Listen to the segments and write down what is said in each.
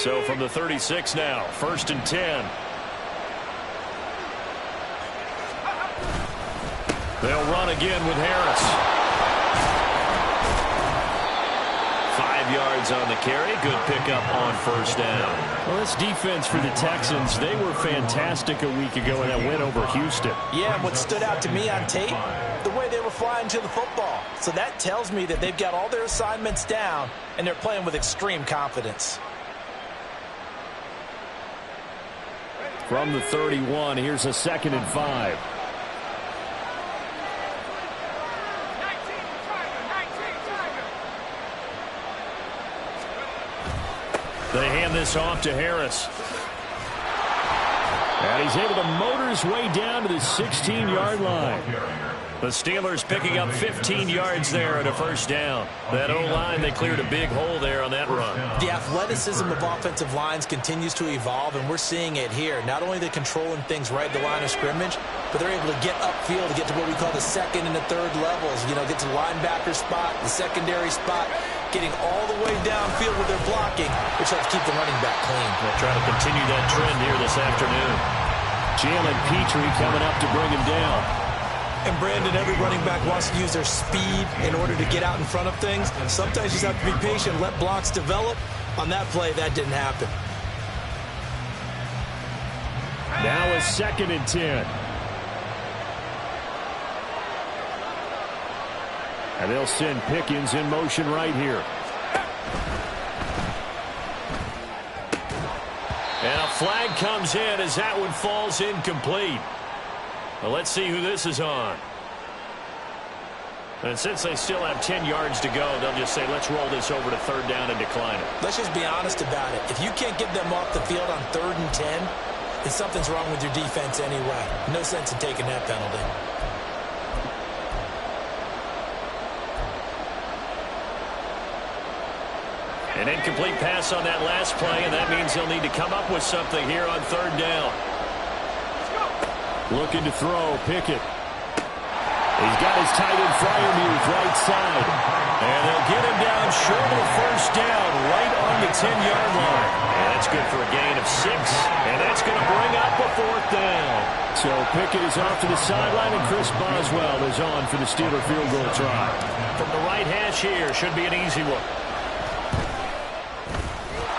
So from the 36 now, 1st and 10. They'll run again with Harris. 5 yards on the carry. Good pickup on 1st down. Well, this defense for the Texans, they were fantastic a week ago in that win over Houston. Yeah, and what stood out to me on tape, the way they were flying to the football. So that tells me that they've got all their assignments down, and they're playing with extreme confidence. From the 31, here's a 2nd and 5. They hand this off to Harris. And he's able to motor his way down to the 16-yard line. The Steelers picking up 15 yards there at a 1st down. That O-line, they cleared a big hole there on that run. The athleticism of offensive lines continues to evolve, and we're seeing it here. Not only are they controlling things right at the line of scrimmage, but they're able to get upfield to get to what we call the 2nd and the 3rd levels. You know, get to the linebacker spot, the secondary spot, getting all the way downfield with their blocking, which helps keep the running back clean. They'll try to continue that trend here this afternoon. Jalen Petrie coming up to bring him down. And, Brandon, every running back wants to use their speed in order to get out in front of things. Sometimes you just have to be patient, let blocks develop. On that play, that didn't happen. Now a 2nd and 10. And they'll send Pickens in motion right here. And a flag comes in as that one falls incomplete. Well, let's see who this is on. And since they still have 10 yards to go, they'll just say, let's roll this over to 3rd down and decline it. Let's just be honest about it. If you can't get them off the field on 3rd and 10, then something's wrong with your defense anyway. No sense in taking that penalty. An incomplete pass on that last play, and that means they'll need to come up with something here on 3rd down. Looking to throw, Pickett. He's got his tight end Freiermuth right side. And they'll get him down short of 1st down right on the 10-yard line. And that's good for a gain of 6. And that's going to bring up a 4th down. So Pickett is off to the sideline, and Chris Boswell is on for the Steeler field goal try. From the right hash here, should be an easy one.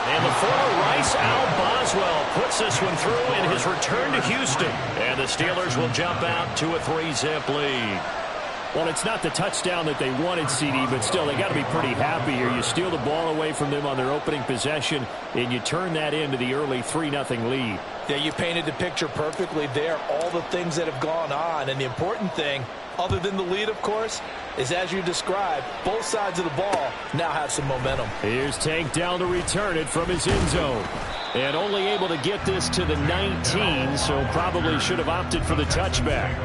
And the former Rice Al Boswell puts this one through in his return to Houston. And the Steelers will jump out to a 3-zip lead. Well, it's not the touchdown that they wanted, CD, but still, they got to be pretty happy here. You steal the ball away from them on their opening possession, and you turn that into the early 3-0 lead. Yeah, you painted the picture perfectly there, all the things that have gone on. And the important thing, other than the lead, of course, is as you described, both sides of the ball now have some momentum. Here's Tank down to return it from his end zone. And only able to get this to the 19, so probably should have opted for the touchback.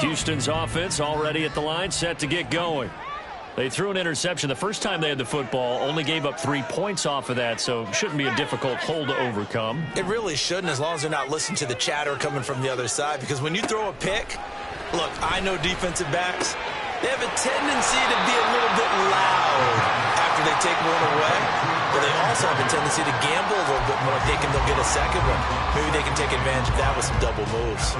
Houston's offense already at the line, set to get going. They threw an interception the first time they had the football, only gave up 3 points off of that, so shouldn't be a difficult hole to overcome. It really shouldn't, as long as they're not listening to the chatter coming from the other side, because when you throw a pick, look, I know defensive backs, they have a tendency to be a little bit loud after they take one away, but they also have a tendency to gamble a little bit more thinking they'll get a second one. Maybe they can take advantage of that with some double moves.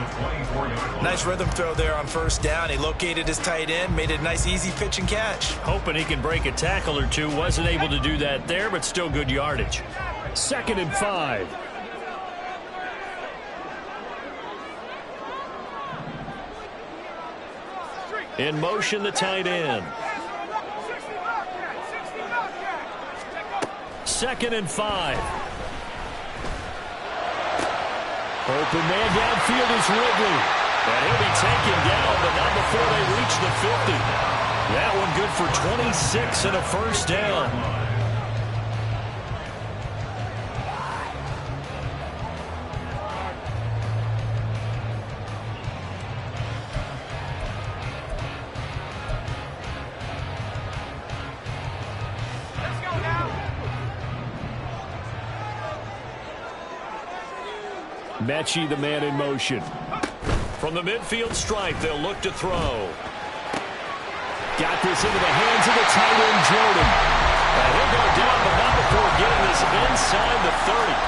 Nice rhythm throw there on 1st down. He located his tight end, made a nice easy pitch and catch. Hoping he can break a tackle or two. Wasn't able to do that there, but still good yardage. 2nd and 5. In motion, the tight end. 2nd and 5. Open man downfield is Ridley. And he'll be taken down, but not before they reach the 50. That one good for 26 and a 1st down. Mechie, the man in motion. From the midfield stripe, they'll look to throw. Got this into the hands of the tight end, Jordan. And he'll go down, but not before getting this inside the 30.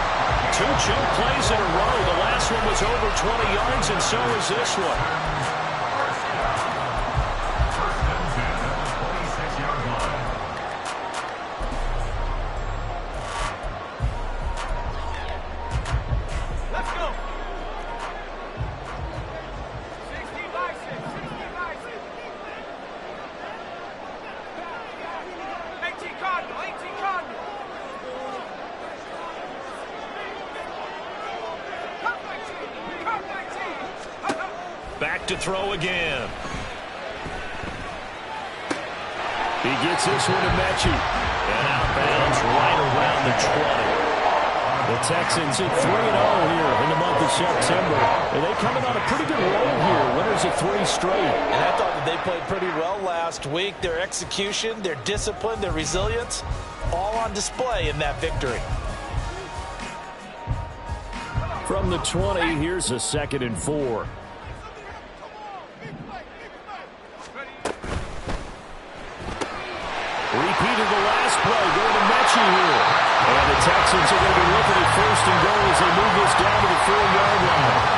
2 choke plays in a row. The last one was over 20 yards, and so is this one. Back to throw again. He gets this one to Mechie. And out of bounds right around the 20. The Texans at 3-0 here in the month of September. And they coming on a pretty good roll here. Winners of 3 straight. And I thought that they played pretty well last week. Their execution, their discipline, their resilience, all on display in that victory. From the 20, here's a 2nd and 4. Repeated the last play, going to Mechie here. And the Texans are going to be looking at 1st and goal as they move this down to the 4-yard line.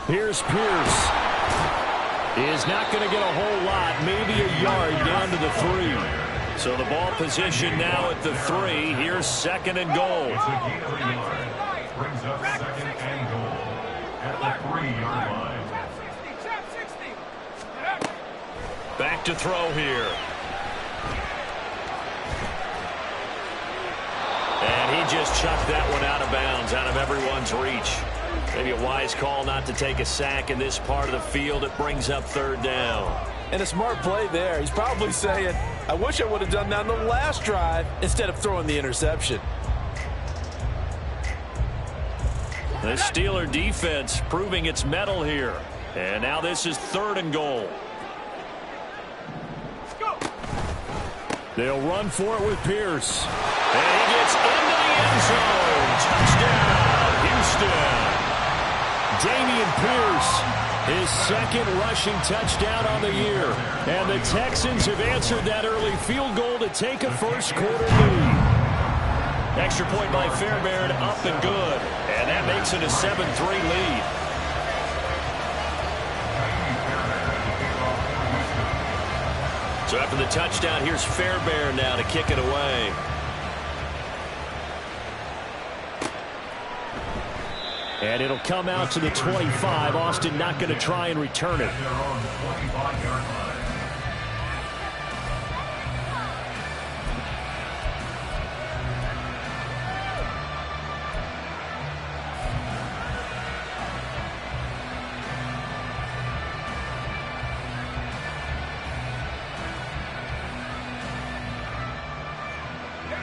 Here's Pierce. Is not going to get a whole lot, maybe a yard down to the 3. So the ball position now at the 3. Here's 2nd and goal. Brings up 2nd and goal at the 3-yard line. Back to throw here. And he just chucked that one out of bounds, out of everyone's reach. Maybe a wise call not to take a sack in this part of the field. It brings up 3rd down. And a smart play there. He's probably saying, I wish I would have done that on the last drive instead of throwing the interception. The Steeler defense proving its mettle here. And now this is 3rd and goal. They'll run for it with Pierce. And he gets into the end zone. Touchdown, Houston. Dameon Pierce, his 2nd rushing touchdown on the year. And the Texans have answered that early field goal to take a first-quarter lead. Extra point by Fairbairn, up and good. And that makes it a 7-3 lead. So after the touchdown, here's Fairbairn now to kick it away. And it'll come out to the 25. Austin not going to try and return it.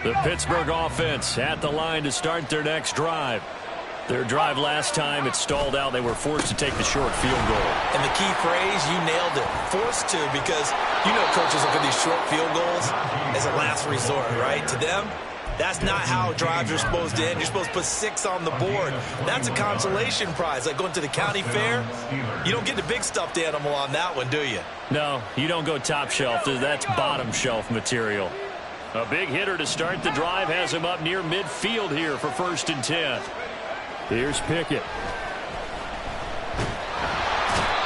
The Pittsburgh offense at the line to start their next drive. Their drive last time, it stalled out. They were forced to take the short field goal. And the key phrase, you nailed it. Forced to, because you know coaches look at these short field goals as a last resort, right? To them, that's not how drives are supposed to end. You're supposed to put 6 on the board. That's a consolation prize. Like going to the county fair, you don't get the big stuffed animal on that one, do you? No, you don't go top shelf. That's bottom shelf material. A big hitter to start the drive has him up near midfield here for 1st and 10. Here's Pickett.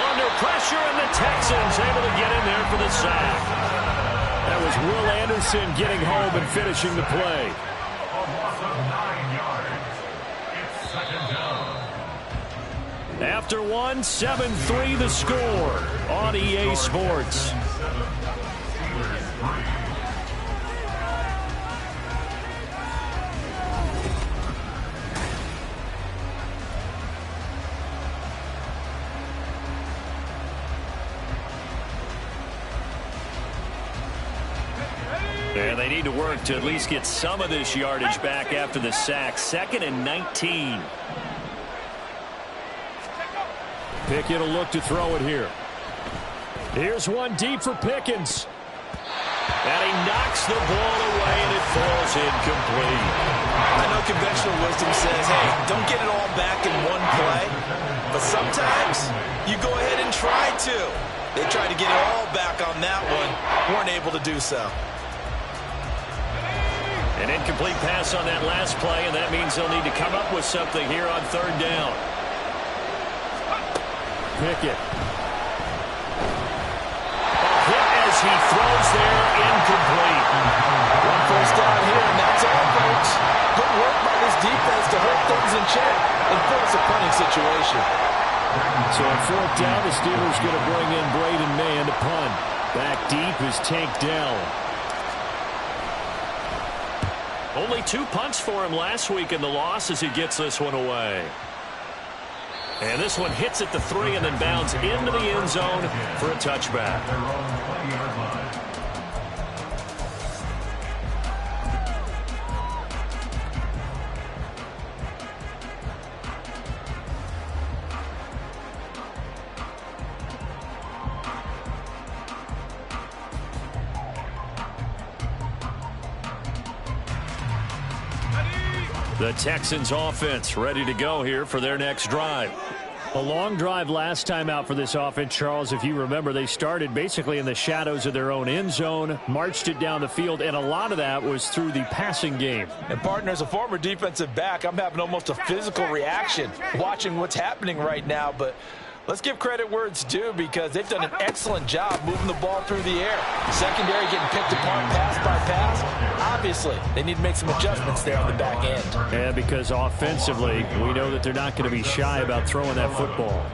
Under pressure, and the Texans able to get in there for the sack. That was Will Anderson getting home and finishing the play. After 1, 7-3 the score on EA Sports. And they need to work to at least get some of this yardage back after the sack. 2nd and 19. Pickett will look to throw it here. Here's one deep for Pickens. And he knocks the ball away, and it falls incomplete. I know conventional wisdom says, hey, don't get it all back in one play. But sometimes you go ahead and try to. They tried to get it all back on that one. Weren't able to do so. An incomplete pass on that last play, and that means they'll need to come up with something here on 3rd down. Pickett. As he throws there, incomplete. One first down here, and that's all, folks. Good work by this defense to hold things in check and force a punting situation. So on 4th down, the Steelers going to bring in Braden Mann to punt. Back deep is Tank Dell. Only 2 punts for him last week in the loss as he gets this one away. And this one hits at the 3 and then bounds into the end zone for a touchback. The Texans offense ready to go here for their next drive. A long drive last time out for this offense, Charles. If you remember, they started basically in the shadows of their own end zone, marched it down the field, and a lot of that was through the passing game. And, partner, as a former defensive back, I'm having almost a physical reaction watching what's happening right now. But let's give credit where it's due because they've done an excellent job moving the ball through the air. Secondary getting picked apart pass by pass. Obviously, they need to make some adjustments there on the back end. And because offensively, we know that they're not going to be shy about throwing that football.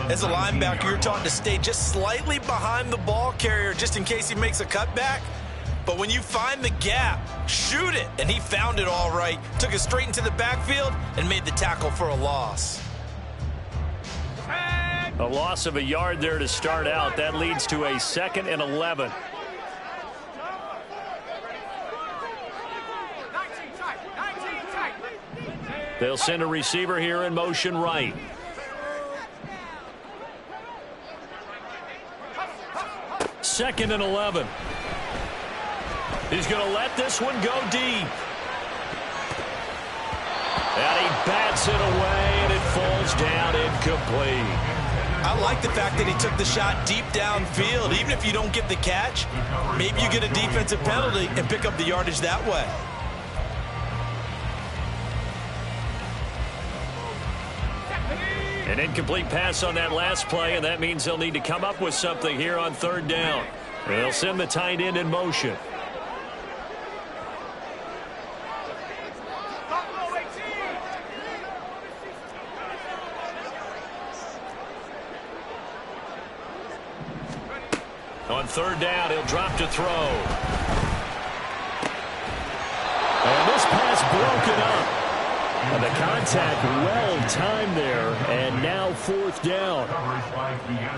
As a linebacker, you're taught to stay just slightly behind the ball carrier just in case he makes a cutback. But when you find the gap, shoot it. And he found it all right. Took it straight into the backfield and made the tackle for a loss. A loss of a yard there to start out. That leads to a 2nd and 11. They'll send a receiver here in motion right. Second and 11. He's going to let this one go deep. And he bats it away, and it falls down incomplete. I like the fact that he took the shot deep downfield. Even if you don't get the catch, maybe you get a defensive penalty and pick up the yardage that way. An incomplete pass on that last play, and that means they'll need to come up with something here on 3rd down. They'll send the tight end in motion. On 3rd down, he'll drop to throw. And this pass broken up. And the contact well-timed there, and now 4th down.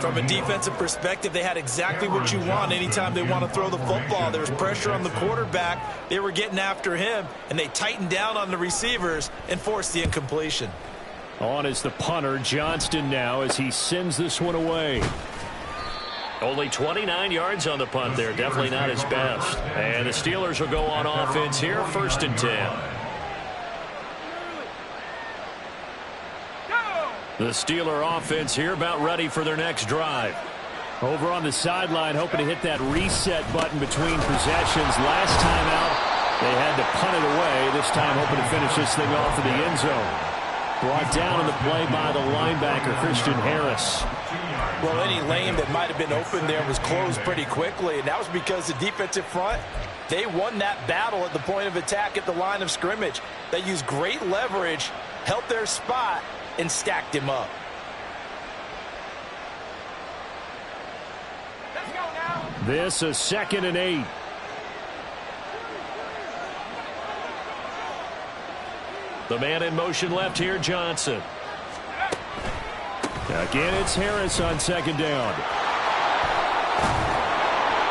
From a defensive perspective, they had exactly what you want anytime they want to throw the football. There was pressure on the quarterback. They were getting after him, and they tightened down on the receivers and forced the incompletion. On is the punter, Johnston, now as he sends this one away. Only 29 yards on the punt there. Definitely not his best. And the Steelers will go on offense here, 1st and 10. The Steeler offense here about ready for their next drive. Over on the sideline, hoping to hit that reset button between possessions. Last time out, they had to punt it away. This time hoping to finish this thing off in the end zone. Brought down in the play by the linebacker, Christian Harris. Well, any lane that might have been open there was closed pretty quickly, and that was because the defensive front, they won that battle at the point of attack at the line of scrimmage. They used great leverage, held their spot, and stacked him up. This a 2nd and 8. The man in motion left here, Johnson. Again, it's Harris on 2nd down.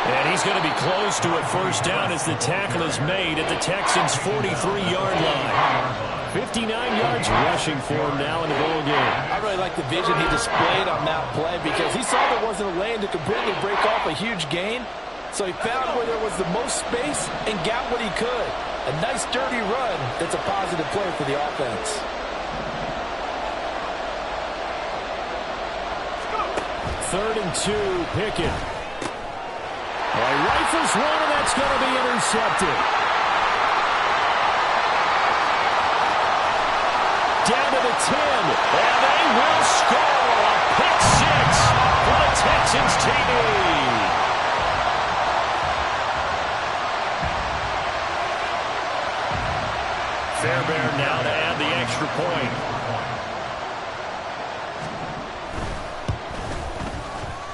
And he's going to be close to a first down as the tackle is made at the Texans' 43-yard line. 59 yards rushing for him now in the ball game. I really like the vision he displayed on that play because he saw there wasn't a lane to completely break off a huge gain. So he found where there was the most space and got what he could. A nice, dirty run that's a positive play for the offense. Third and 2, Pickett. Well, he rifles one, and that's going to be intercepted. Down to the 10, and they will score a pick 6 for the Texans TD. Fairbairn now to add the extra point.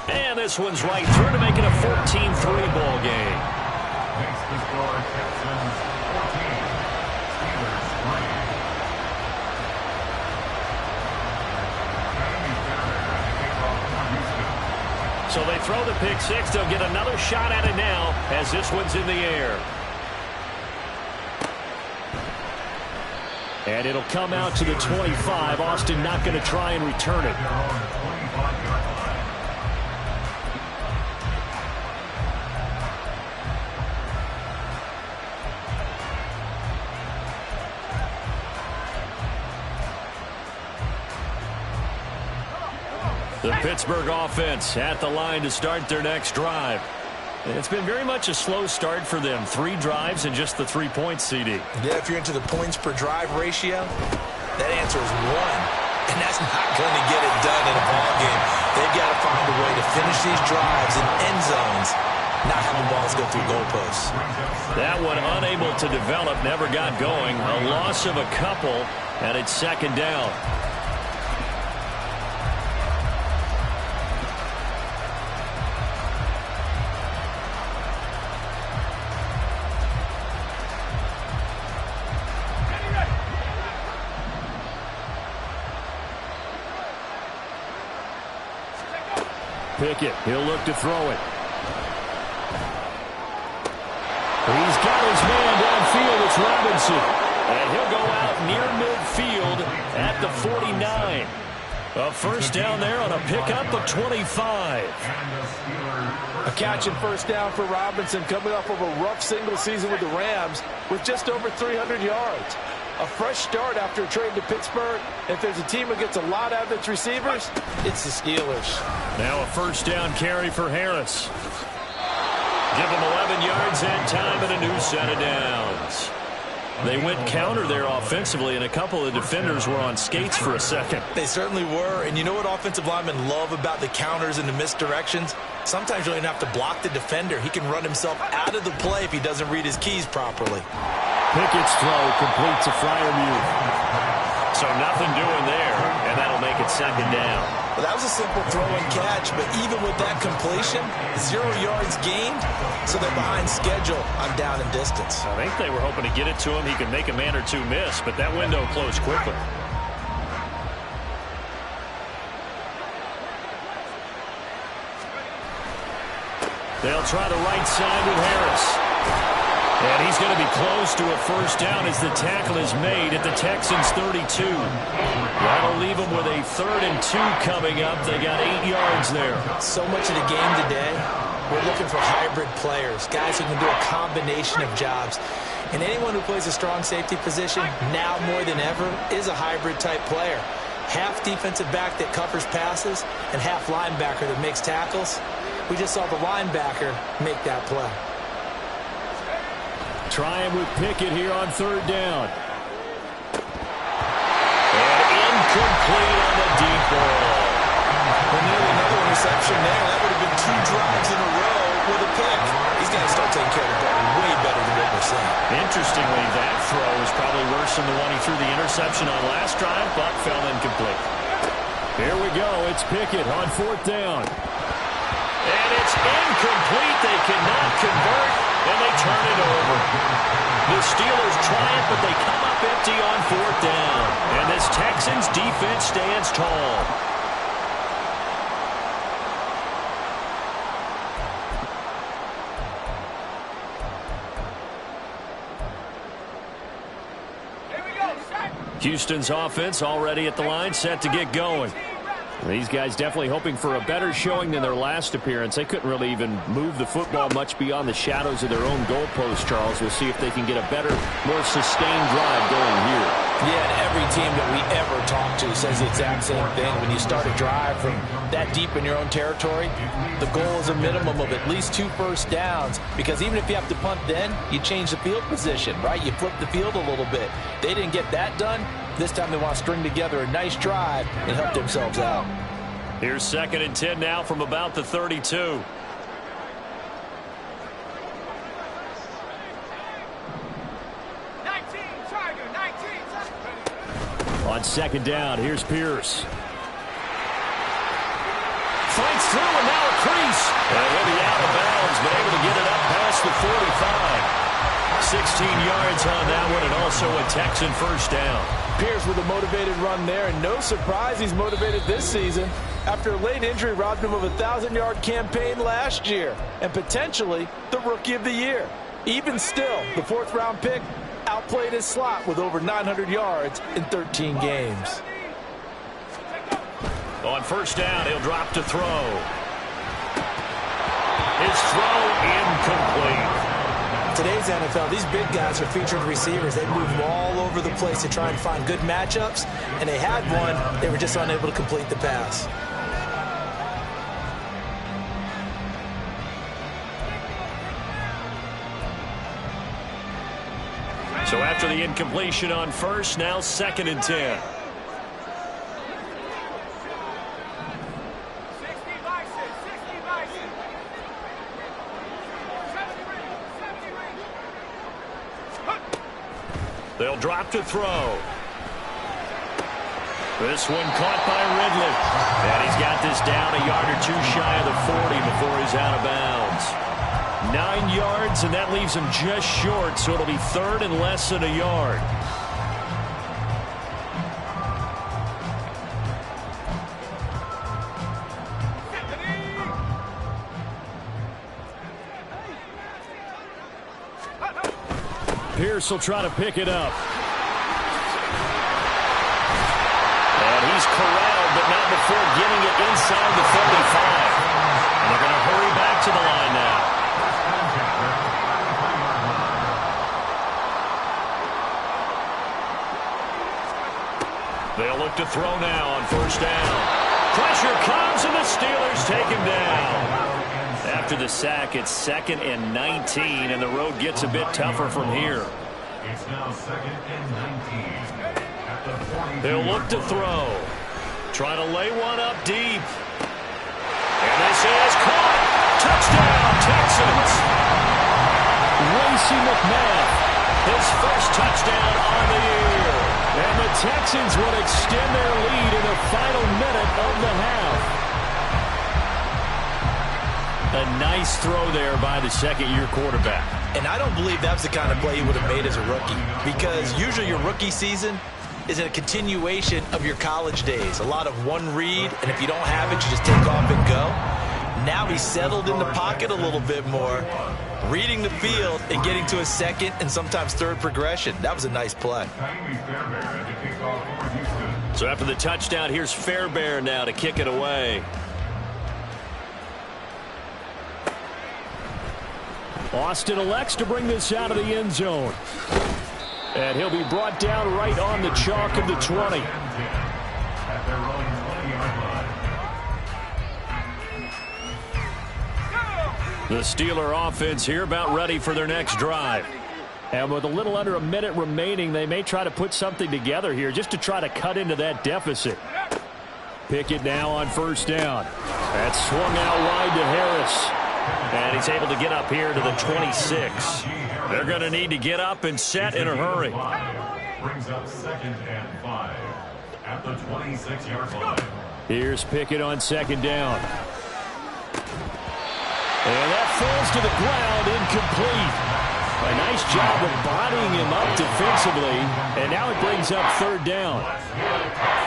And this one's right through to make it a 14-3 ball game. Makes the score Texans 14, Steelers 3. So they throw the pick 6. They'll get another shot at it now as this one's in the air. And it'll come out to the 25. Austin not going to try and return it. The Pittsburgh offense at the line to start their next drive. It's been very much a slow start for them. 3 drives and just the 3 points, CD. Yeah, if you're into the points per drive ratio, that answer is 1. And that's not going to get it done in a ball game. They've got to find a way to finish these drives in end zones, not having balls go through goalposts. That one unable to develop, never got going. A loss of a couple, and it's second down. Pickett, he'll look to throw it. He's got his man downfield. It's Robinson. And he'll go out near midfield at the 49. A first down there on a pickup of 25. A catch and first down for Robinson coming off of a rough single season with the Rams with just over 300 yards. A fresh start after a trade to Pittsburgh. If there's a team that gets a lot out of its receivers, it's the Steelers. Now a first down carry for Harris. Give him 11 yards and time and a new set of downs. They went counter there offensively, and a couple of defenders were on skates for a second. They certainly were, and you know what offensive linemen love about the counters and the misdirections? Sometimes you don't even have to block the defender. He can run himself out of the play if he doesn't read his keys properly. Pickett's throw completes a Freiermuth. So nothing doing there, and that'll make it second down. Well, that was a simple throw and catch, but even with that completion, 0 yards gained, so they're behind schedule on down and distance. I think they were hoping to get it to him. He could make a man or two miss, but that window closed quickly. They'll try the right side with Harris. And he's going to be close to a first down as the tackle is made at the Texans' 32. That'll leave them with a 3rd and 2 coming up. They got 8 yards there. So much of the game today, we're looking for hybrid players, guys who can do a combination of jobs. And anyone who plays a strong safety position, now more than ever, is a hybrid-type player. Half defensive back that covers passes and half linebacker that makes tackles. We just saw the linebacker make that play. Trying with Pickett here on 3rd down. And incomplete on the deep ball. Well, nearly another interception there. That would have been 2 drives in a row with a pick. He's got to start taking care of the ball way better than what we're seeing. Interestingly, that throw was probably worse than the one he threw the interception on last drive, but fell incomplete. Here we go. It's Pickett on 4th down. And it's incomplete. They cannot convert, and they turn it over. The Steelers try it, but they come up empty on 4th down. And this Texans defense stands tall. Houston's offense already at the line, set to get going. These guys definitely hoping for a better showing than their last appearance. They couldn't really even move the football much beyond the shadows of their own goalpost, Charles. We'll see if they can get a better, more sustained drive going here. Yeah, and every team that we ever talk to says the exact same thing. When you start a drive from that deep in your own territory, the goal is a minimum of at least 2 first downs, because even if you have to punt then, you change the field position, right? You flip the field a little bit. They didn't get that done. This time they want to string together a nice drive and help themselves out. Here's 2nd and 10 now from about the 32. On 2nd down, here's Pierce. Fights through and now a crease. And he'll be out of bounds, but able to get it up past the 45. 16 yards on that one, and also a Texan first down. Pierce with a motivated run there, and no surprise he's motivated this season after a late injury robbed him of a 1,000-yard campaign last year and potentially the Rookie of the Year. Even still, the 4th-round pick outplayed his slot with over 900 yards in 13 games. On first down, he'll drop to throw. His throw incomplete. Today's NFL, these big guys are featured receivers. They move all over the place to try and find good matchups, and they had one. They were just unable to complete the pass. So after the incompletion on first, now 2nd and 10. They'll drop to throw. This one caught by Ridley. And he's got this down a yard or 2 shy of the 40 before he's out of bounds. 9 yards, and that leaves him just short, so it'll be 3rd and less than a yard. Pierce will try to pick it up. And he's corralled, but not before getting it inside the 35. And they're going to hurry back to the line now. They'll look to throw now on first down. Pressure comes, and the Steelers take him down. After the sack, it's 2nd and 19, and the road gets a bit tougher from here. It's now 2nd and 19. At the 42. They'll look to throw. Try to lay one up deep. And this is caught. Touchdown, Texans. Racey McMath, His first touchdown on the year. and the Texans will extend their lead in the final minute of the half. A nice throw there by the 2nd-year quarterback. And I don't believe that's the kind of play he would have made as a rookie, because usually your rookie season is a continuation of your college days. A lot of one read, and if you don't have it, you just take off and go. Now he's settled in the pocket a little bit more, reading the field and getting to a 2nd and sometimes 3rd progression. That was a nice play. So after the touchdown, here's Fairbairn now to kick it away. Austin elects to bring this out of the end zone. And he'll be brought down right on the chalk of the 20. The Steeler offense here about ready for their next drive. And with a little under a minute remaining, they may try to put something together here just to try to cut into that deficit. Pickett now on first down. That's swung out wide to Harris. And he's able to get up here to the 26. They're going to need to get up and set in a hurry. Brings up 2nd and 5 at the 26-yard line. Here's Pickett on 2nd down. And that falls to the ground, incomplete. A nice job of bodying him up defensively, and now it brings up 3rd down.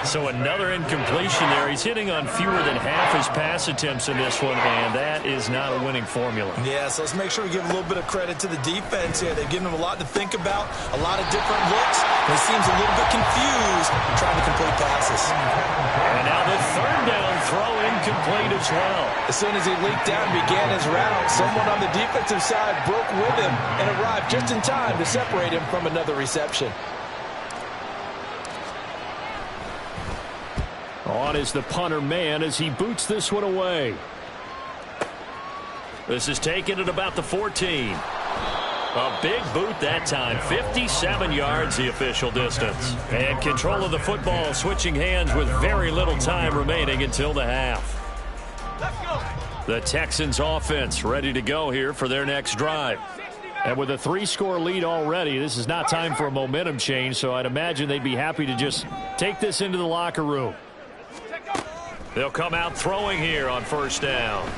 So another incompletion there. He's hitting on fewer than half his pass attempts in this one, and that is not a winning formula. Yeah, so let's make sure we give a little bit of credit to the defense here. They've given him a lot to think about, a lot of different looks, and he seems a little bit confused trying to complete passes. And now the third down throw incomplete as well. As soon as he leaked out and began his route, someone on the defensive side broke with him and arrived just in time to separate him from another reception. On is the punter man as he boots this one away. This is taken at about the 14. A big boot that time. 57 yards the official distance. And control of the football switching hands with very little time remaining until the half. The Texans offense ready to go here for their next drive. And with a 3-score lead already, this is not time for a momentum change, so I'd imagine they'd be happy to just take this into the locker room. They'll come out throwing here on first down.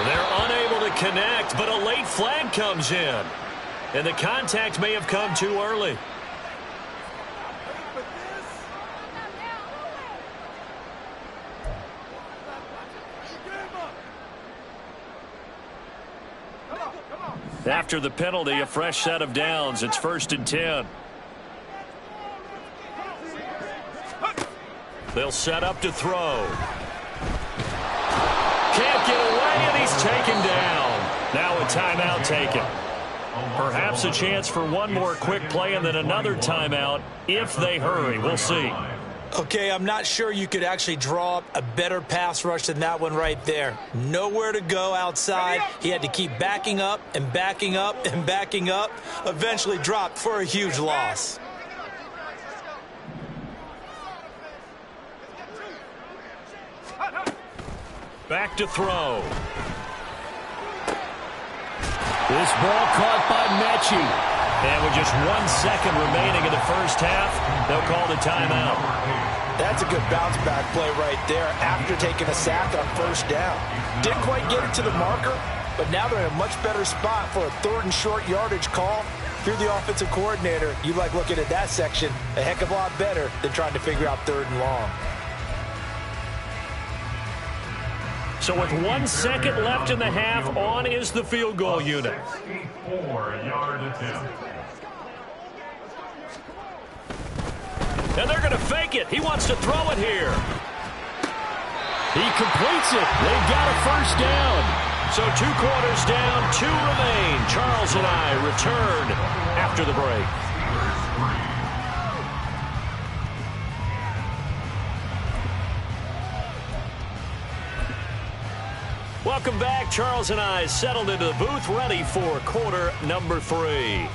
They're unable to connect, but a late flag comes in. And the contact may have come too early. After the penalty, a fresh set of downs. It's 1st and 10. They'll set up to throw. Can't get away, and he's taken down. Now a timeout taken. Perhaps a chance for one more quick play and then another timeout if they hurry. We'll see. Okay, I'm not sure you could actually draw up a better pass rush than that one right there. Nowhere to go outside. He had to keep backing up and backing up and backing up. Eventually dropped for a huge loss. Back to throw. This ball caught by Mechie. And with just 1 second remaining in the first half, they'll call the timeout. That's a good bounce back play right there after taking a sack on first down. Didn't quite get it to the marker, but now they're in a much better spot for a 3rd and short yardage call. If you're the offensive coordinator, you like looking at that section a heck of a lot better than trying to figure out 3rd and long. So with 1 second left in the half, on is the field goal unit. 64-yard attempt. And they're going to fake it. He wants to throw it here. He completes it. They've got a first down. So 2 quarters down, 2 remain. Charles and I return after the break. Welcome back. Charles and I settled into the booth, ready for quarter number 3.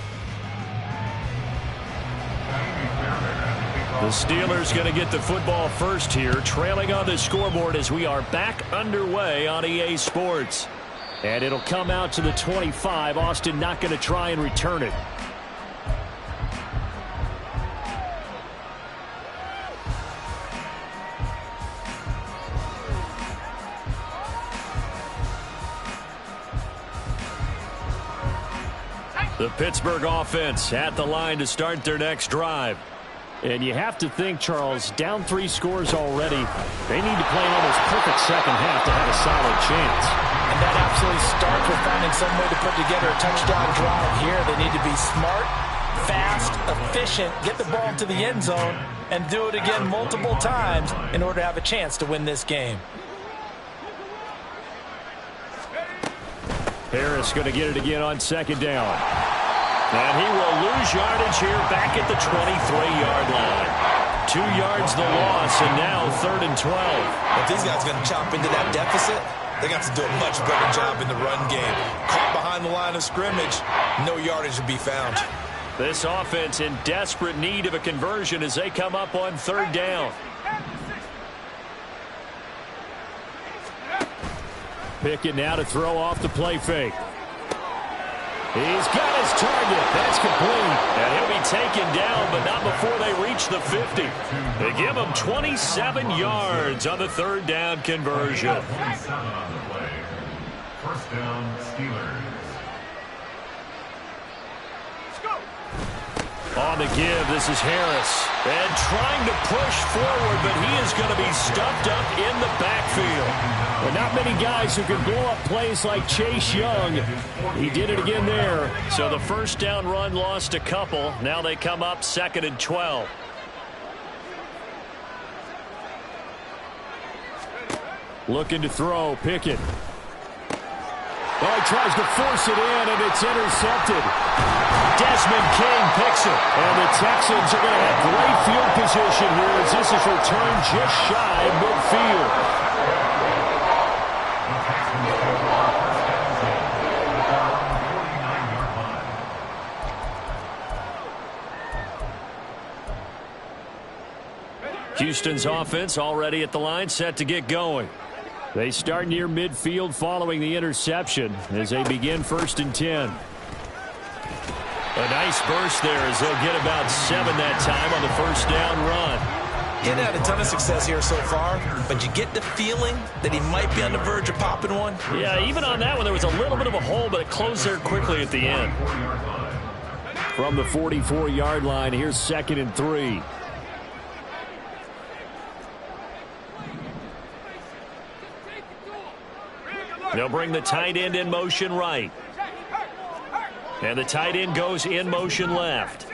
The Steelers going to get the football first here, trailing on the scoreboard as we are back underway on EA Sports. And it'll come out to the 25. Austin not going to try and return it. The Pittsburgh offense at the line to start their next drive. And you have to think, Charles, down 3 scores already. They need to play an almost perfect second half to have a solid chance. And that absolutely starts with finding some way to put together a touchdown drive here. They need to be smart, fast, efficient, get the ball to the end zone, and do it again multiple times in order to have a chance to win this game. Harris going to get it again on second down. And he will lose yardage here back at the 23-yard line. 2 yards the loss, and now 3rd and 12. If these guys are going to chop into that deficit, they got to do a much better job in the run game. Caught behind the line of scrimmage, no yardage to be found. This offense in desperate need of a conversion as they come up on 3rd down. Pickett now to throw off the play fake. He's got his target. That's complete. And he'll be taken down, but not before they reach the 50. They give him 27 yards on the 3rd down conversion. 27 on the play. First down, Steelers. On the give, this is Harris. And trying to push forward, but he is going to be stuffed up in the backfield. But not many guys who can blow up plays like Chase Young. He did it again there. So the first down run lost a couple. Now they come up 2nd and 12. Looking to throw, Pickett. Oh, he tries to force it in, and it's intercepted. Desmond King picks it. And the Texans are going to have great field position here as this is returned just shy of midfield. Houston's offense already at the line, set to get going. They start near midfield following the interception as they begin 1st and 10. A nice burst there as they'll get about 7 that time on the first down run. He hadn't had a ton of success here so far, but you get the feeling that he might be on the verge of popping one. Yeah, even on that one, there was a little bit of a hole, but it closed there quickly at the end. From the 44-yard line, here's 2nd and 3. They'll bring the tight end in motion right. And the tight end goes in motion left.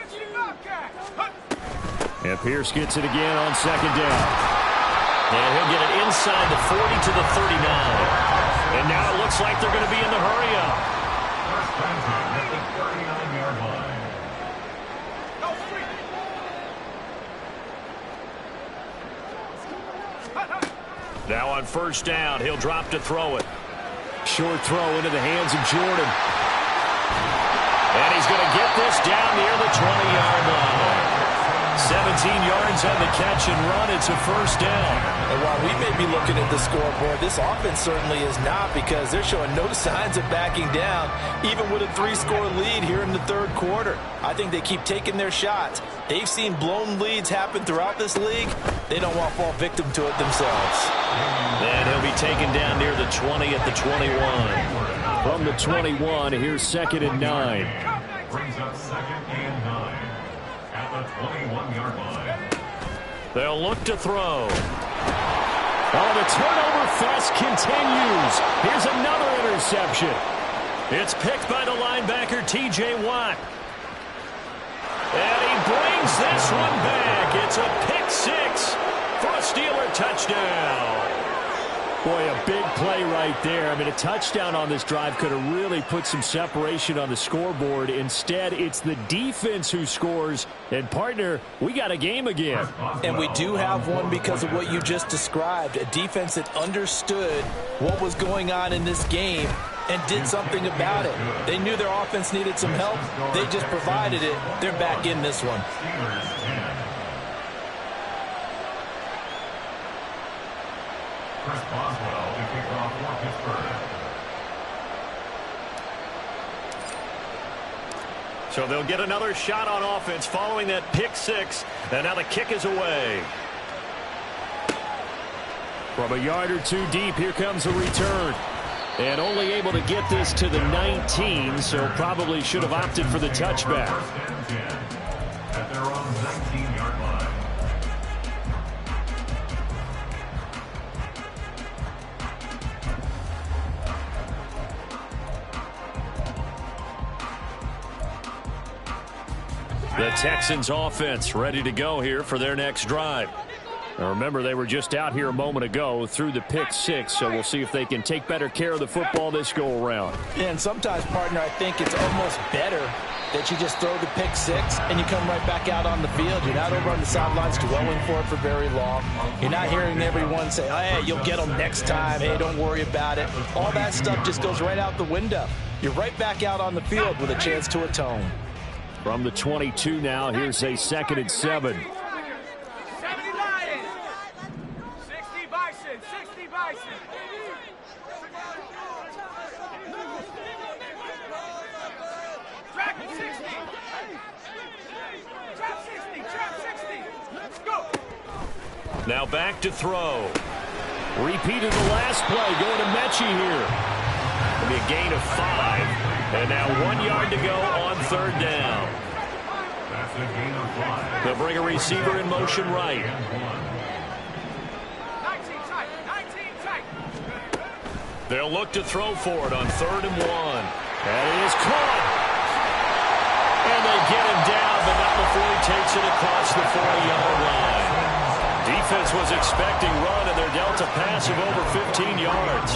And Pierce gets it again on 2nd down. And he'll get it inside the 40 to the 39. And now it looks like they're going to be in the hurry-up. Now on first down, he'll drop to throw it. Short throw into the hands of Jordan. And he's going to get this down near the 20-yard line. 17 yards on the catch and run. It's a first down. And while we may be looking at the scoreboard, this offense certainly is not, because they're showing no signs of backing down, even with a 3-score lead here in the 3rd quarter. I think they keep taking their shots. They've seen blown leads happen throughout this league. They don't want to fall victim to it themselves. And he'll be taken down near the 20 at the 21. From the 21, here's 2nd and 9. Brings up 2nd and 9 at the 21-yard line. They'll look to throw. Oh, the turnover fest continues. Here's another interception. It's picked by the linebacker, T.J. Watt. And he brings this one back. It's a pick 6 for a Steeler touchdown. Boy, a big play right there. I mean, a touchdown on this drive could have really put some separation on the scoreboard. Instead, it's the defense who scores. And, partner, we got a game again. And we do have one because of what you just described. A defense that understood what was going on in this game and did something about it. They knew their offense needed some help. They just provided it. They're back in this one. Chris Boswell to kick off for Pittsburgh. So they'll get another shot on offense following that pick 6. And now the kick is away. From a yard or two deep, here comes a return. And only able to get this to the 19, so probably should have opted for the touchback. First and 10 at their own 19-yard line. The Texans offense ready to go here for their next drive. Now remember, they were just out here a moment ago through the pick 6, so we'll see if they can take better care of the football this go-around. And sometimes, partner, I think it's almost better that you just throw the pick 6 and you come right back out on the field. You're not over on the sidelines dwelling for it for very long. You're not hearing everyone say, oh, hey, you'll get them next time. Hey, don't worry about it. All that stuff just goes right out the window. You're right back out on the field with a chance to atone. From the 22 now, here's a 2nd and 7. 60 Bison, 60 Bison. Trap 60. Trap 60, trap 60. Let's go. Now back to throw. Repeated the last play, going to Mechie here. It'll be a gain of 5. And now 1 yard to go on 3rd down. That's a gain of 5. They'll bring a receiver in motion right. 19 tight. 19 tight. They'll look to throw for it on 3rd and 1. And it is caught. And they get him down, but not before he takes it across the 40-yard line. Defense was expecting run, and they're dealt a pass of over 15 yards.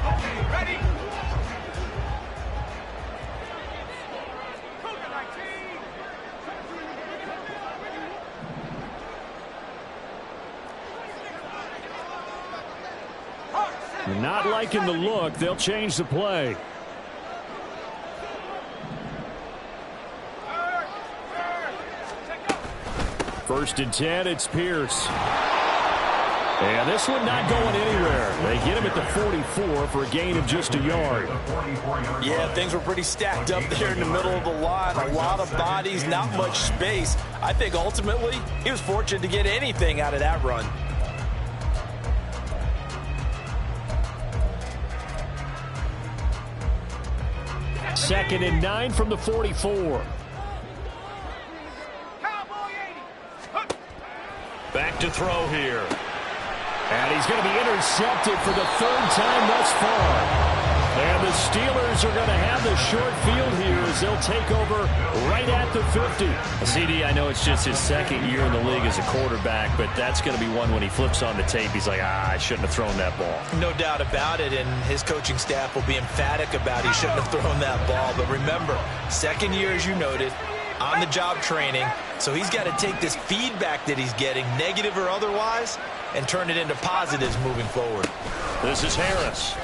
Okay, ready? Cougar 19. Not liking the look. They'll change the play. First and 10, it's Pierce. And this one not going anywhere. They get him at the 44 for a gain of just a yard. Yeah, things were pretty stacked up there in the middle of the line. A lot of bodies, not much space. I think ultimately he was fortunate to get anything out of that run. Second and 9 from the 44. Cowboy 80. Back to throw here. And he's going to be intercepted for the 3rd time thus far. And the Steelers are going to have the short field here as they'll take over right at the 50. CD, I know it's just his 2nd year in the league as a quarterback, but that's going to be one when he flips on the tape, he's like, I shouldn't have thrown that ball. No doubt about it, and his coaching staff will be emphatic about he shouldn't have thrown that ball. But remember, 2nd year, as you noted, on-the-job training, so he's got to take this feedback that he's getting, negative or otherwise, and turn it into positives moving forward. This is Harris.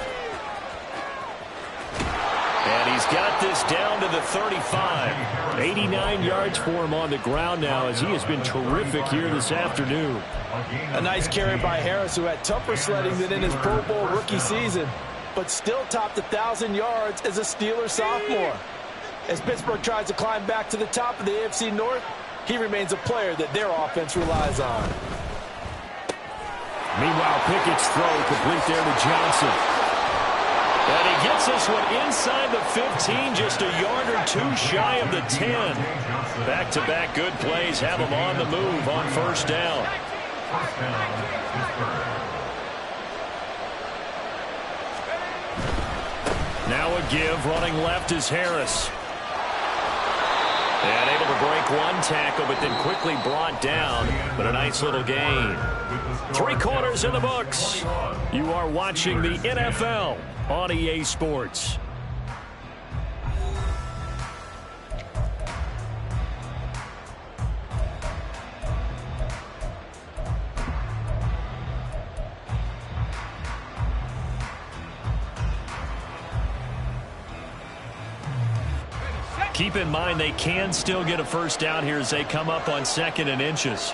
And he's got this down to the 35. 89 yards for him on the ground now as he has been terrific here this afternoon. A nice carry by Harris, who had tougher sledding than in his Pro Bowl rookie season, but still topped 1,000 yards as a Steelers sophomore. As Pittsburgh tries to climb back to the top of the AFC North, he remains a player that their offense relies on. Meanwhile, Pickett's throw complete there to Johnson. And he gets this one inside the 15, just a yard or 2 shy of the 10. Back-to-back good plays have him on the move on 1st down. Now a give, running left is Harris. And able to break one tackle, but then quickly brought down. But a nice little gain. 3 quarters in the books. You are watching the NFL on EA Sports. Keep in mind they can still get a 1st down here as they come up on 2nd and inches.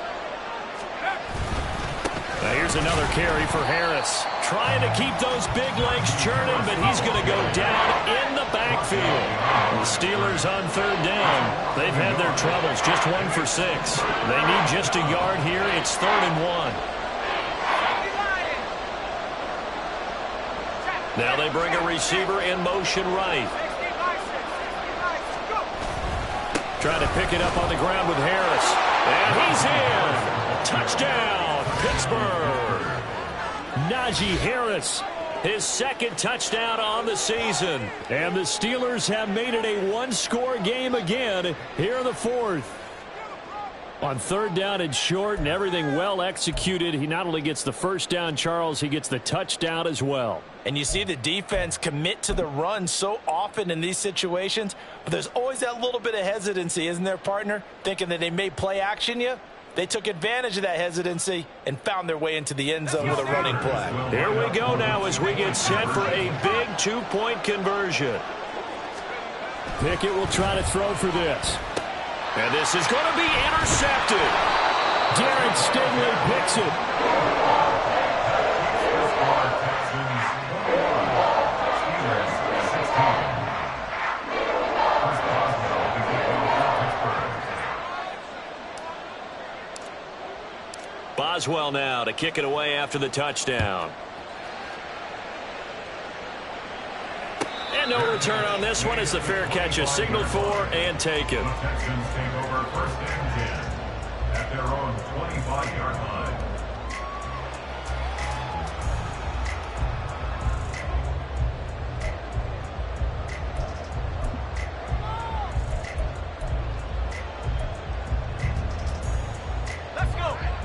Now here's another carry for Harris. Trying to keep those big legs churning, but he's going to go down in the backfield. The Steelers on 3rd down. They've had their troubles, just 1 for 6. They need just a yard here. It's 3rd and 1. Now they bring a receiver in motion right. Trying to pick it up on the ground with Harris. And he's in. Touchdown, Pittsburgh. Najee Harris, his 2nd touchdown on the season. And the Steelers have made it a 1-score game again here in the 4th. On 3rd down and short and everything well executed, he not only gets the 1st down, Charles, he gets the touchdown as well. And you see the defense commit to the run so often in these situations, but there's always that little bit of hesitancy, isn't there, partner? Thinking that they may play action you. They took advantage of that hesitancy and found their way into the end zone with a running play. Here we go now as we get set for a big 2-point conversion. Pickett will try to throw for this. And this is going to be intercepted. Darren Stingley picks it. Boswell now to kick it away after the touchdown. And no return on this one as the fair catch is signaled for and taken. The Texans take over 1st and 10 at their own 25-yard line.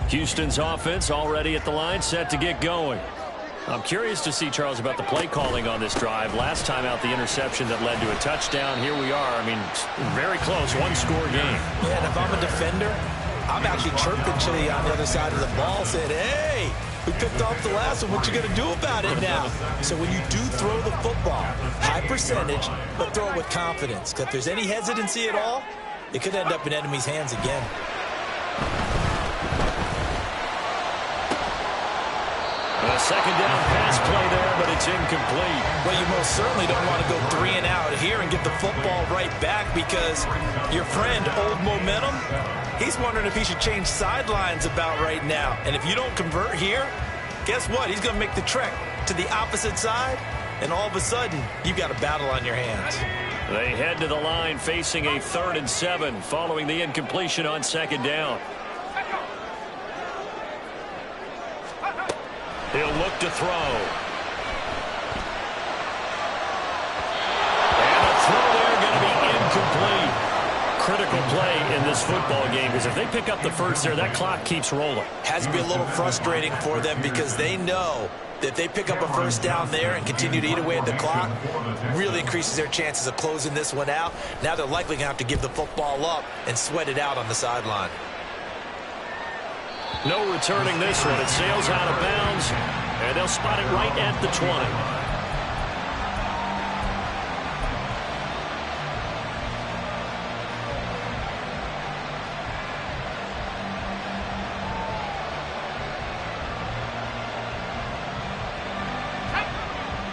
Houston's offense already at the line, set to get going. I'm curious to see, Charles, about the play calling on this drive. Last time out, the interception that led to a touchdown. Here we are. I mean, very close, one-score game. Yeah, and if I'm a defender, I'm actually chirping Chili on the other side of the ball, said, hey, we picked off the last one. What you going to do about it now? So when you do throw the football, high percentage, but throw it with confidence. Because if there's any hesitancy at all, it could end up in enemy's hands again. A second down pass play there, but it's incomplete. Well, you most certainly don't want to go 3 and out here and get the football right back because your friend, Old Momentum, he's wondering if he should change sidelines about right now. And if you don't convert here, guess what? He's going to make the trek to the opposite side, and all of a sudden, you've got a battle on your hands. They head to the line facing a 3rd and 7 following the incompletion on second down. He'll look to throw. And a throw there going to be incomplete. Critical play in this football game because if they pick up the first there, that clock keeps rolling. Has to be a little frustrating for them because they know that if they pick up a first down there and continue to eat away at the clock, really increases their chances of closing this one out. Now they're likely going to have to give the football up and sweat it out on the sideline. No returning this one. It sails out of bounds, and they'll spot it right at the 20.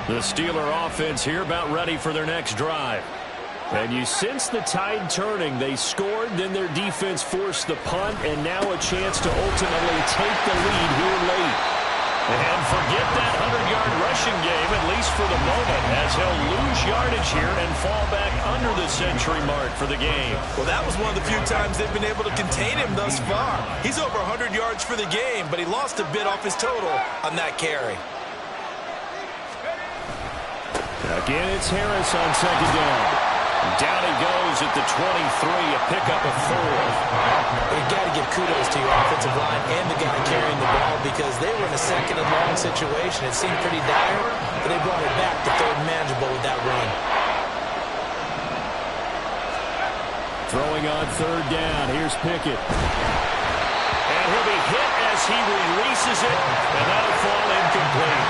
The Steeler offense here about ready for their next drive. And you sense the tide turning. They scored, then their defense forced the punt, and now a chance to ultimately take the lead here late. And forget that 100-yard rushing game, at least for the moment, as he'll lose yardage here and fall back under the century mark for the game. Well, that was one of the few times they've been able to contain him thus far. He's over 100 yards for the game, but he lost a bit off his total on that carry. Again, it's Harris on second down. Down he goes at the 23, a pickup of 4. You've got to give kudos to your offensive line and the guy carrying the ball because they were in a 2nd and long situation. It seemed pretty dire, but they brought it back to 3rd and manageable with that run. Throwing on 3rd down. Here's Pickett. And he'll be hit as he releases it, and that'll fall incomplete.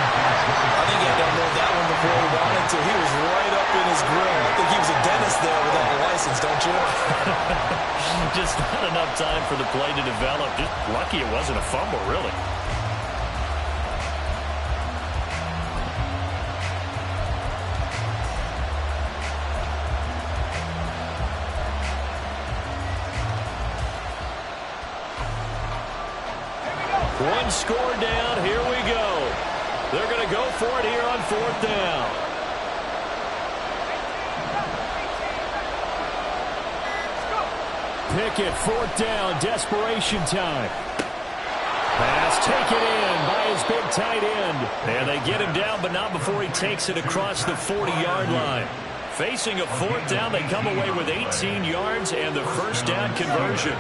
I think he had to unload that one before he wanted to. He was right up in his grill. I think he was a dentist there without a license, don't you? Just not enough time for the play to develop. Just lucky it wasn't a fumble, really. One score down. Here we go. They're going to go for it here on 4th down. Pickett, 4th down, desperation time. Pass taken in by his big tight end. And they get him down, but not before he takes it across the 40-yard line. Facing a 4th down, they come away with 18 yards and the first down conversion.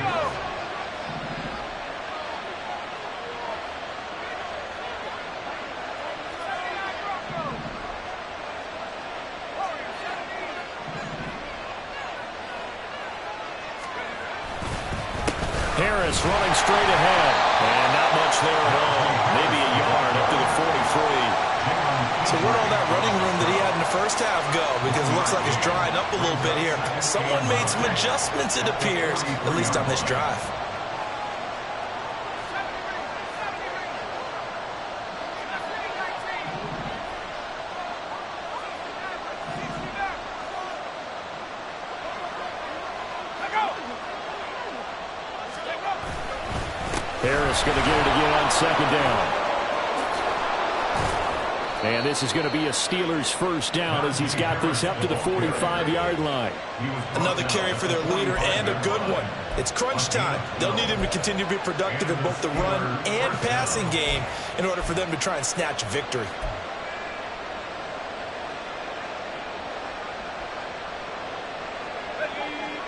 Harris running straight ahead. And not much there at all. Maybe a yard up to the 43. So where'd all that running room that he had in the first half go? Because it looks like it's drying up a little bit here. Someone made some adjustments, it appears, at least on this drive. Harris going to get it again on second down. And this is going to be a Steelers first down as he's got this up to the 45-yard line. Another carry for their leader and a good one. It's crunch time. They'll need him to continue to be productive in both the run and passing game in order for them to try and snatch a victory.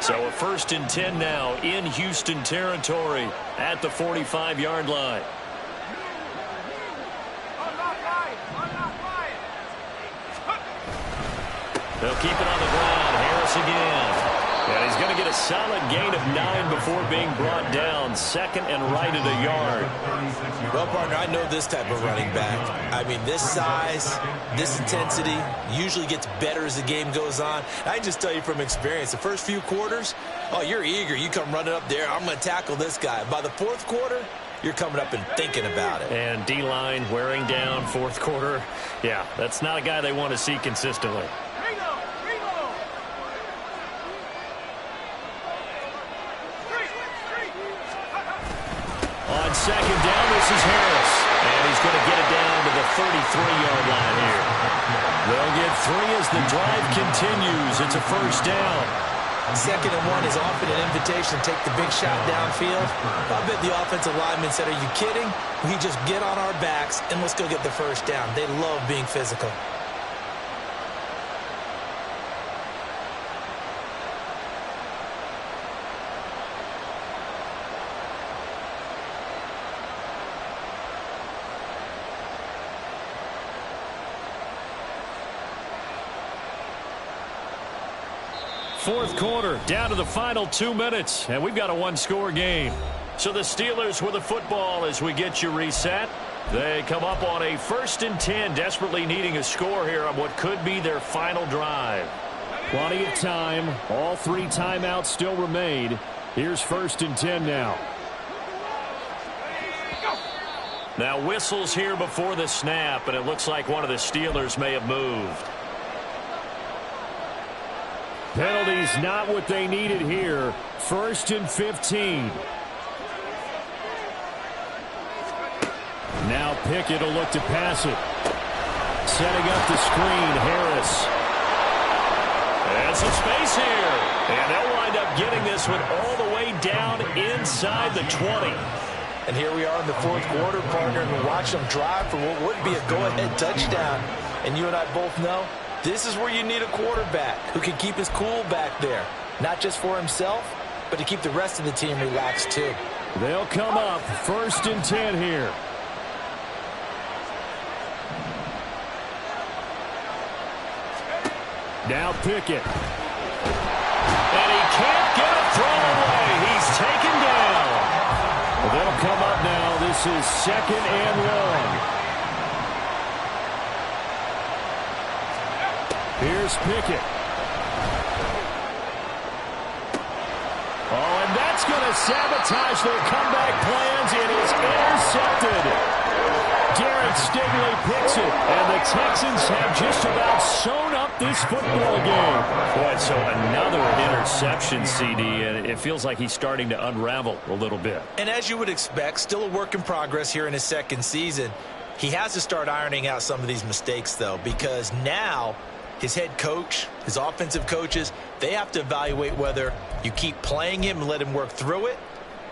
So a 1st and 10 now in Houston territory at the 45-yard line. They'll keep it on the ground. Harris again. And he's going to get a solid gain of 9 before being brought down. 2nd and right at a yard. Well, partner, I know this type of running back. I mean, this size, this intensity usually gets better as the game goes on. I can just tell you from experience, the first few quarters, oh, you're eager. You come running up there. I'm going to tackle this guy. By the 4th quarter, you're coming up and thinking about it. And D-line wearing down 4th quarter. Yeah, that's not a guy they want to see consistently. On 2nd down, this is Harris. And he's going to get it down to the 33-yard line here. They'll get 3 as the drive continues. It's a first down. 2nd and 1 is often an invitation to take the big shot downfield. I bet the offensive lineman said, are you kidding? We just get on our backs and let's go get the first down. They love being physical. Fourth quarter, down to the final 2 minutes, and we've got a one-score game. So the Steelers with the football as we get you reset. They come up on a 1st and 10, desperately needing a score here on what could be their final drive. Plenty of time. All 3 timeouts still remain. Here's 1st and 10 now. Now whistles here before the snap, and it looks like one of the Steelers may have moved. Penalties not what they needed here. 1st and 15. Now Pickett will look to pass it. Setting up the screen, Harris. And some space here. And they'll wind up getting this one all the way down inside the 20. And here we are in the 4th quarter, partner, and we're watching them drive for what would be a go-ahead touchdown. And you and I both know this is where you need a quarterback who can keep his cool back there. Not just for himself, but to keep the rest of the team relaxed too. They'll come up 1st and 10 here. Now Pickett. And he can't get a throw away. He's taken down. Well, they'll come up now. This is 2nd and long. Here's Pickett. Oh, and that's going to sabotage their comeback plans. It is intercepted. Derek Stingley picks it, and the Texans have just about sewn up this football game. Boy, so another interception, CD, and it feels like he's starting to unravel a little bit. And as you would expect, still a work in progress here in his 2nd season. He has to start ironing out some of these mistakes, though, because now his head coach, his offensive coaches, they have to evaluate whether you keep playing him and let him work through it,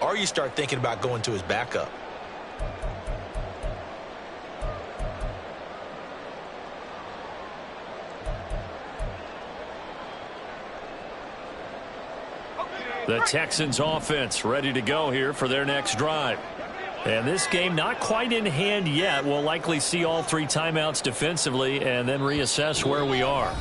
or you start thinking about going to his backup. The Texans offense ready to go here for their next drive. And this game not quite in hand yet. We'll likely see all 3 timeouts defensively and then reassess where we are.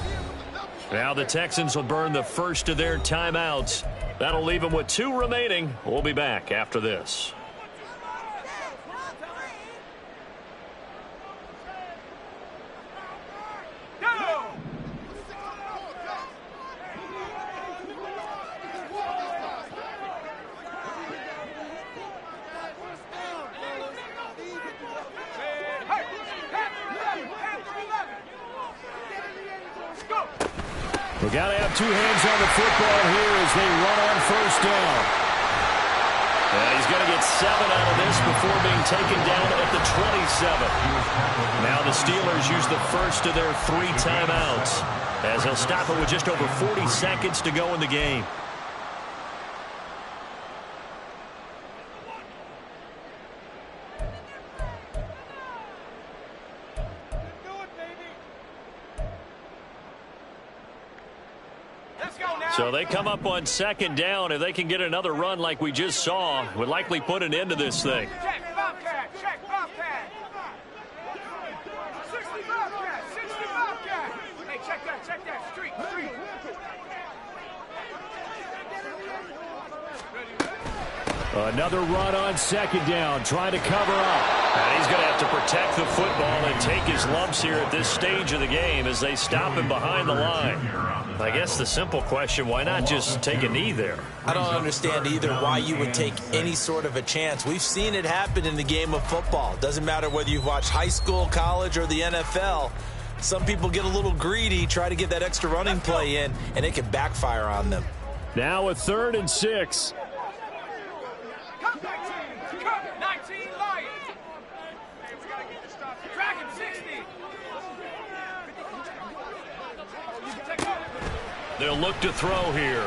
Now the Texans will burn the first of their timeouts. That'll leave them with 2 remaining. We'll be back after this. We got to have 2 hands on the football here as they run on 1st down. And he's going to get get 7 out of this before being taken down at the 27. Now the Steelers use the first of their 3 timeouts, as they'll stop it with just over 40 seconds to go in the game. So they come up on 2nd down. If they can get another run like we just saw, would likely put an end to this thing. Check Bobcat. Check Bobcat. 60 Bobcat. 60 Bobcat. Hey, check that. Check that. Street. Another run on 2nd down, trying to cover up. And he's going to have to protect the football and take his lumps here at this stage of the game as they stop him behind the line. I guess the simple question, why not just take a knee there? I don't understand either why you would take any sort of a chance. We've seen it happen in the game of football. Doesn't matter whether you've watched high school, college, or the NFL. Some people get a little greedy, try to get that extra running play in, and it can backfire on them. Now a 3rd and 6. Come 19. Come 19 Lions. Hey, we got to get this stop. Drag him 60. They'll look to throw here.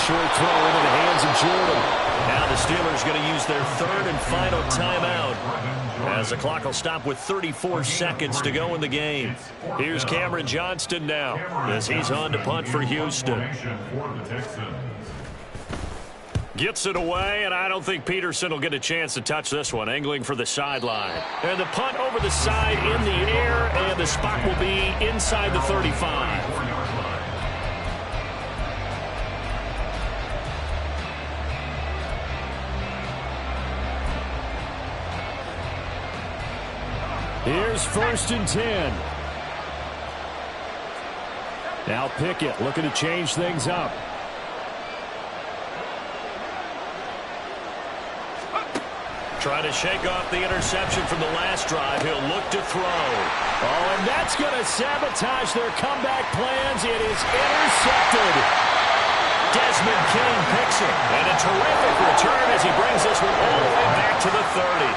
Short throw into the hands of Jordan. Now the Steelers going to use their 3rd and final timeout, as the clock will stop with 34 seconds to go in the game. Here's Cameron Johnston now, as he's on to punt for Houston. Gets it away, and I don't think Peterson will get a chance to touch this one. Angling for the sideline. And the punt over the side in the air, and the spot will be inside the 35. Here's 1st and 10. Now Pickett looking to change things up. Trying to shake off the interception from the last drive. He'll look to throw. Oh, and that's going to sabotage their comeback plans. It is intercepted. Desmond King picks it. And a terrific return as he brings this one all the way back to the 30.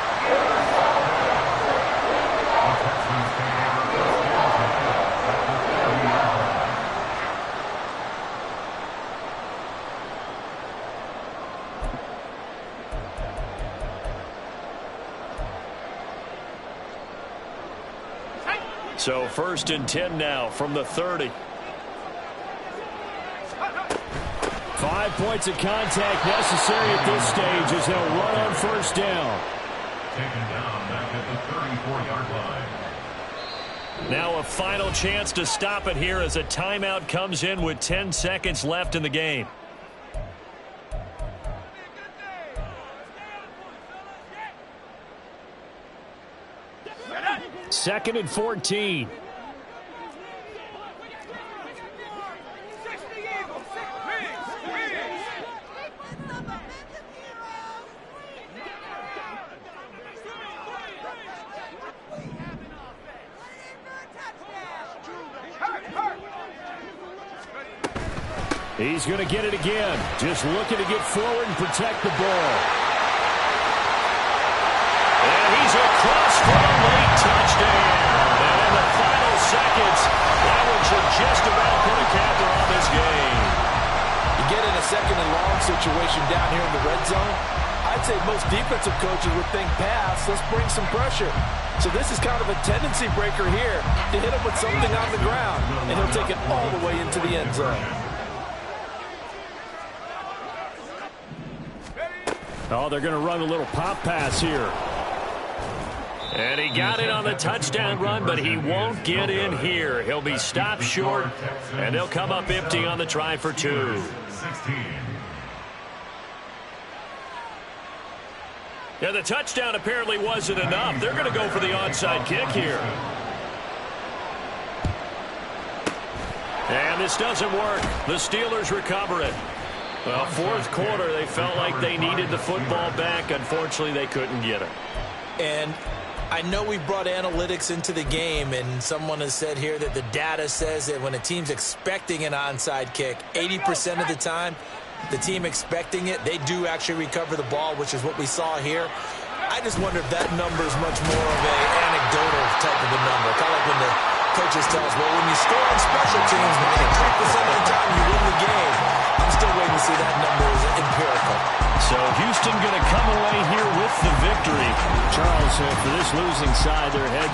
So 1st and 10 now from the 30. 5 points of contact necessary at this stage as they'll run on 1st down. Taken down back at the 34-yard line. Now a final chance to stop it here as a timeout comes in with 10 seconds left in the game. 2nd and 14. He's going to get it again. Just looking to get forward and protect the ball. And he's across for a late touchdown. And in the final seconds, that should just about put a capper on this game. You get in a 2nd and long situation down here in the red zone, I'd say most defensive coaches would think pass, let's bring some pressure. So this is kind of a tendency breaker here to hit him with something on the ground, and he'll take it all the way into the end zone. Oh, they're going to run a little pop pass here. And he got it on the touchdown run, but he won't get in here. He'll be stopped short, and they'll come up empty on the try for 2. 16. Yeah, the touchdown apparently wasn't enough. They're going to go for the onside kick here. And this doesn't work. The Steelers recover it. Well, 4th quarter, they felt like they needed the football back. Unfortunately, they couldn't get it. And I know we brought analytics into the game, and someone has said here that the data says that when a team's expecting an onside kick, 80% of the time, the team expecting it, they do actually recover the ball, which is what we saw here. I just wonder if that number is much more of an anecdotal type of a number. Kind of like when the coaches tell us, well, when you score on special teams, 93% of the time you win the game. I'm still waiting to see that number is empirical. So Houston going to come away here with the victory. Charles, for this losing side, their head